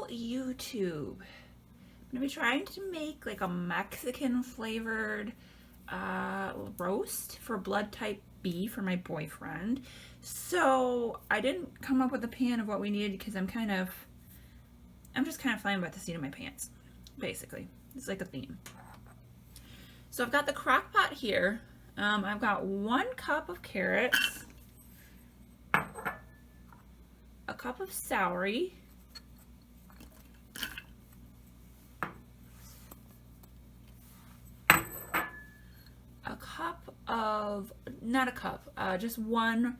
little YouTube. I'm gonna be trying to make like a Mexican flavored roast for blood type B for my boyfriend. So I didn't come up with a plan of what we needed because I'm just kind of flying by the seat of my pants, basically. It's like a theme. So I've got the crock pot here. I've got 1 cup of carrots, a cup of celery, a cup of, not a cup, just 1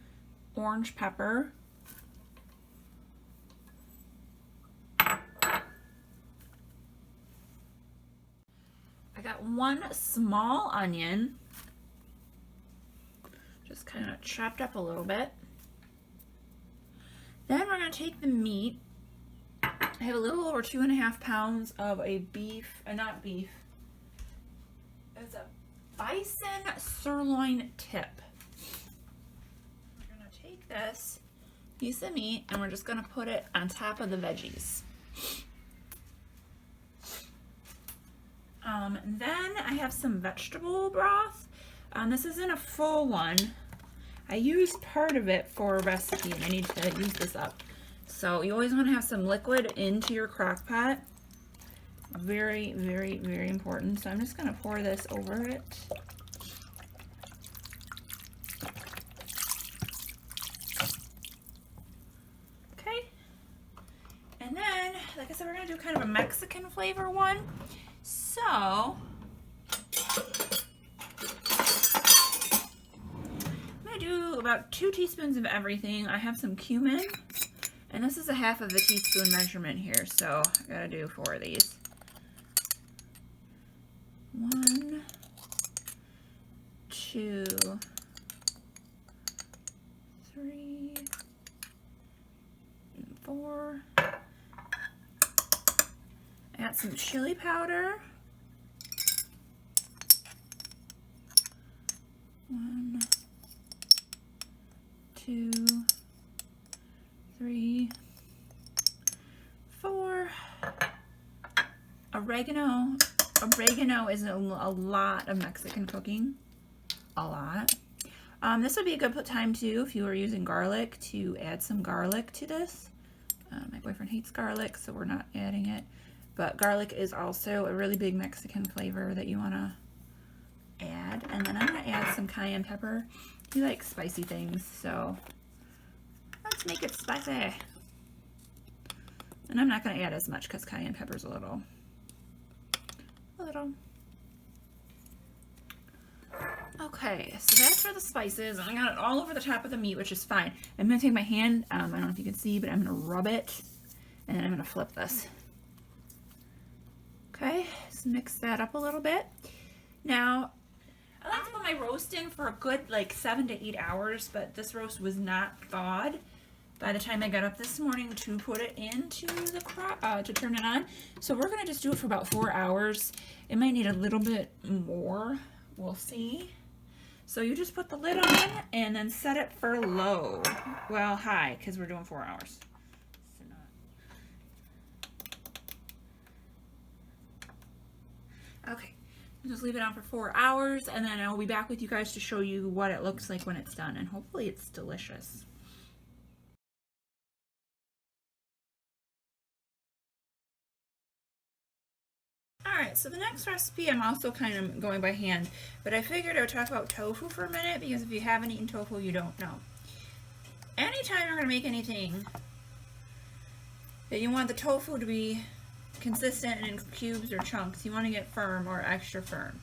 orange pepper, I got 1 small onion, just kind of chopped up a little bit. Then we're going to take the meat. I have a little over 2.5 pounds of a beef, not beef, it's a bison sirloin tip. We're going to take this piece of meat and we're just going to put it on top of the veggies. Then I have some vegetable broth. This isn't a full one. I used part of it for a recipe and I need to use this up. So you always want to have some liquid into your crock pot. Very, very, very important. So I'm just going to pour this over it. Okay. And then, like I said, we're going to do kind of a Mexican flavor one. So, I'm going to do about 2 teaspoons of everything. I have some cumin, and this is a 1/2 of a teaspoon measurement here, so I got to do 4 of these. 1, 2, 3, and 4. I got some chili powder. 1, 2, 3, 4. Oregano. Oregano is a lot of Mexican cooking. A lot. This would be a good time too if you were using garlic to add some garlic to this. My boyfriend hates garlic, so we're not adding it. But garlic is also a really big Mexican flavor that you want to add. And then I'm going to add some cayenne pepper. He likes spicy things, so let's make it spicy. And I'm not going to add as much because cayenne pepper is a little. Okay, so that's for the spices. I got it all over the top of the meat, which is fine. I'm going to take my hand, I don't know if you can see, but I'm going to rub it, and then I'm going to flip this. Okay, just mix that up a little bit. Now, I like to put my roast in for a good like 7 to 8 hours, but this roast was not thawed by the time I got up this morning to put it into the to turn it on. So we're gonna just do it for about 4 hours. It might need a little bit more, we'll see. So you just put the lid on and then set it for low, well high, because we're doing 4 hours. Okay, just leave it on for 4 hours and then I'll be back with you guys to show you what it looks like when it's done, and hopefully it's delicious. Alright, so the next recipe I'm also kind of going by hand, but I figured I would talk about tofu for a minute because if you haven't eaten tofu, you don't know. Anytime you're going to make anything that you want the tofu to be consistent and in cubes or chunks, you want to get firm or extra firm.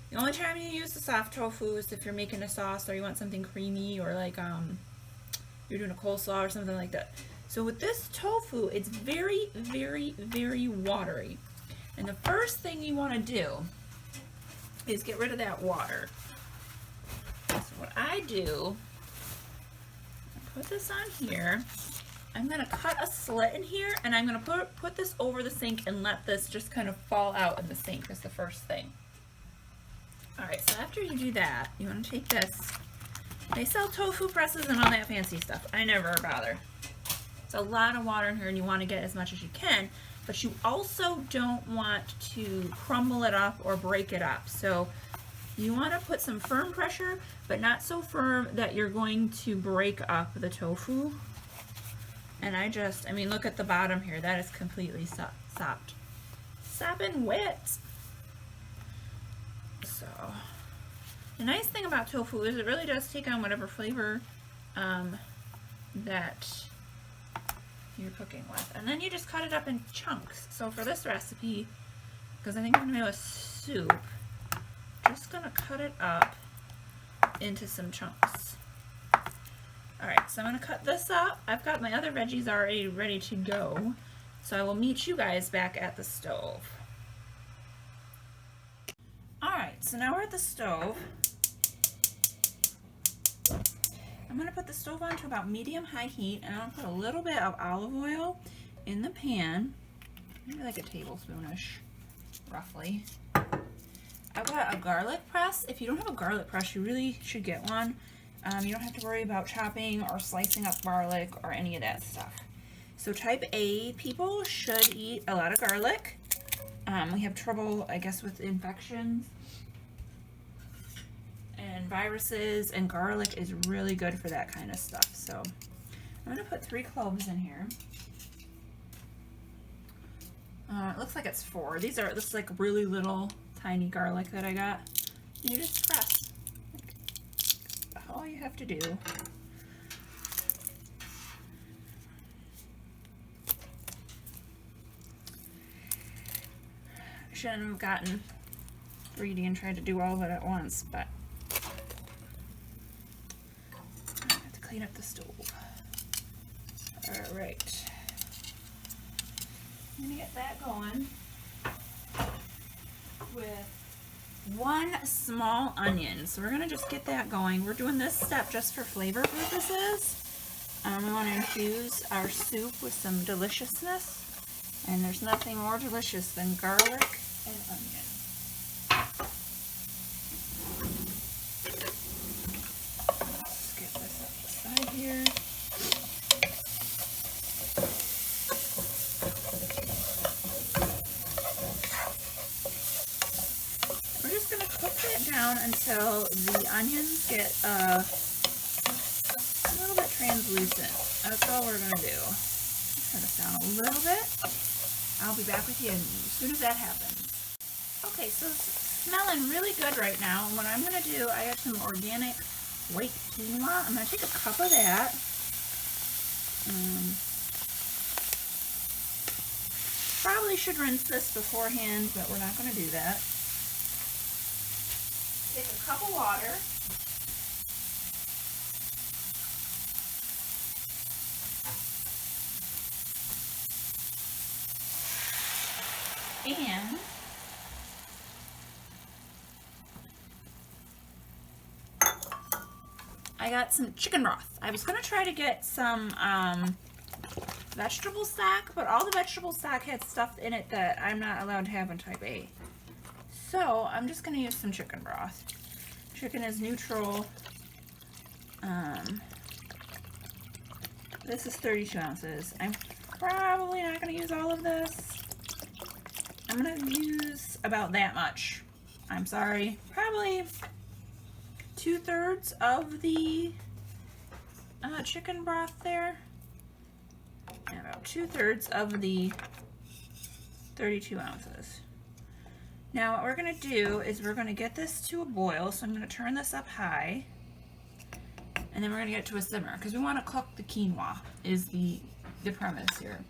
The only time you use the soft tofu is if you're making a sauce or you want something creamy, or like you're doing a coleslaw or something like that. So with this tofu, it's very, very, very watery. And the first thing you want to do is get rid of that water. So what I do, I put this on here. I'm going to cut a slit in here, and I'm going to put this over the sink and let this just kind of fall out in the sink is the first thing. Alright, so after you do that, you want to take this. They sell tofu presses and all that fancy stuff. I never bother. It's a lot of water in here and you want to get as much as you can, but you also don't want to crumble it up or break it up. So you want to put some firm pressure, but not so firm that you're going to break up the tofu. And I mean, look at the bottom here. That is completely sopped. Sopping wet. So, the nice thing about tofu is it really does take on whatever flavor that you're cooking with. And then you just cut it up in chunks. So for this recipe, because I think I'm going to make a soup, just going to cut it up into some chunks. Alright, so I'm going to cut this up. I've got my other veggies already ready to go. So I will meet you guys back at the stove. Alright, so now we're at the stove. I'm going to put the stove on to about medium-high heat, and I'm going to put a little bit of olive oil in the pan, maybe like a tablespoonish, roughly. I've got a garlic press. If you don't have a garlic press, you really should get one. You don't have to worry about chopping or slicing up garlic or any of that stuff. So type A people should eat a lot of garlic. We have trouble, I guess, with infections and viruses, and garlic is really good for that kind of stuff. So I'm going to put 3 cloves in here. It looks like it's 4. This is like really little tiny garlic that I got. You just press. That's all you have to do. I shouldn't have gotten greedy and tried to do all of it at once, but I have to clean up the stove. Alright. I'm going to get that going with 1 small onion. So we're going to just get that going. We're doing this step just for flavor purposes. We want to infuse our soup with some deliciousness. And there's nothing more delicious than garlic and onion. Let's get this up the side here. We're just going to cook that down until the onions get a little bit translucent. That's all we're going to do. Turn this down a little bit. I'll be back with you as soon as that happens. Okay, so it's smelling really good right now. And what I'm going to do, I have some organic white quinoa. I'm going to take a cup of that. Probably should rinse this beforehand, but we're not going to do that. Take a cup of water. And I got some chicken broth. I was going to try to get some vegetable stock, but all the vegetable stock had stuff in it that I'm not allowed to have in type A. So I'm just going to use some chicken broth. Chicken is neutral. This is 32 ounces. I'm probably not going to use all of this. I'm going to use about that much. I'm sorry. Probably 2/3 of the chicken broth there. And about 2/3 of the 32 ounces. Now what we're going to do is we're going to get this to a boil. So I'm going to turn this up high. And then we're going to get it to a simmer. Because we want to cook the quinoa is the premise here.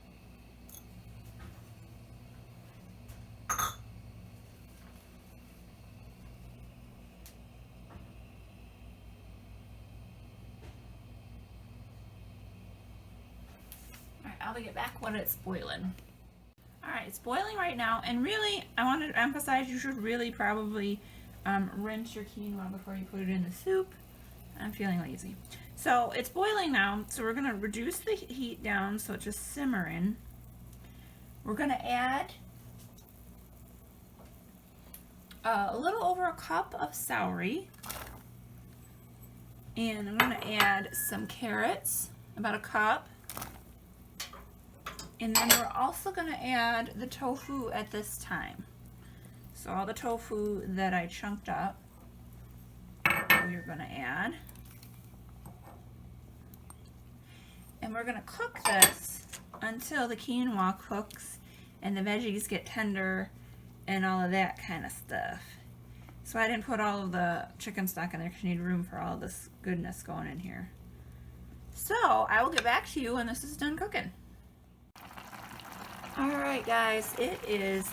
I'll get back when it's boiling. Alright, it's boiling right now, and really, I want to emphasize you should really probably rinse your quinoa before you put it in the soup. I'm feeling lazy. So, it's boiling now, so we're going to reduce the heat down so it's just simmering. We're going to add a little over a cup of celery, and I'm going to add some carrots, about a cup. And then we're also going to add the tofu at this time. So all the tofu that I chunked up, we're going to add. And we're going to cook this until the quinoa cooks and the veggies get tender and all of that kind of stuff. So I didn't put all of the chicken stock in there because you need room for all this goodness going in here. So I will get back to you when this is done cooking. Alright guys, the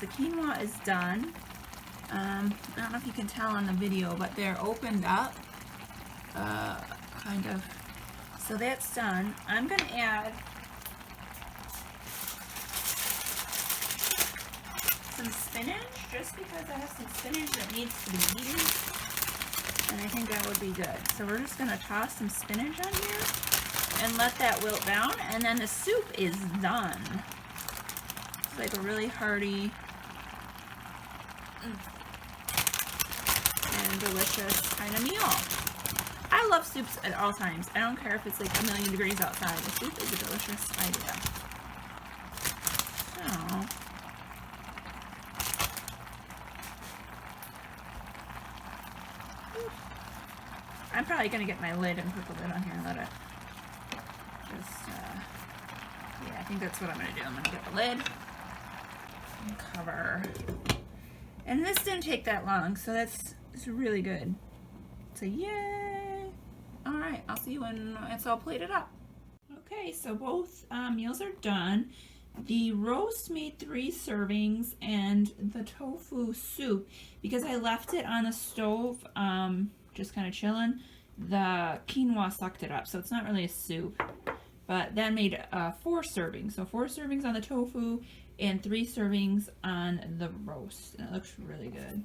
quinoa is done. I don't know if you can tell on the video, but they're opened up, kind of. So that's done. I'm going to add some spinach, just because I have some spinach that needs to be eaten, and I think that would be good. So we're just going to toss some spinach on here and let that wilt down, and then the soup is done. It's like a really hearty and delicious kind of meal. I love soups at all times. I don't care if it's like 1,000,000 degrees outside. A soup is a delicious idea. So, I'm probably going to get my lid and put the lid on here and let it just, yeah, I think that's what I'm going to do. I'm going to get the lid and cover. And this didn't take that long, so it's really good. So yay! Alright, I'll see you when it's all plated up. Okay, so both meals are done. The roast made 3 servings, and the tofu soup, because I left it on the stove, just kind of chilling, the quinoa sucked it up, so it's not really a soup. But that made 4 servings. So 4 servings on the tofu and 3 servings on the roast. And it looks really good.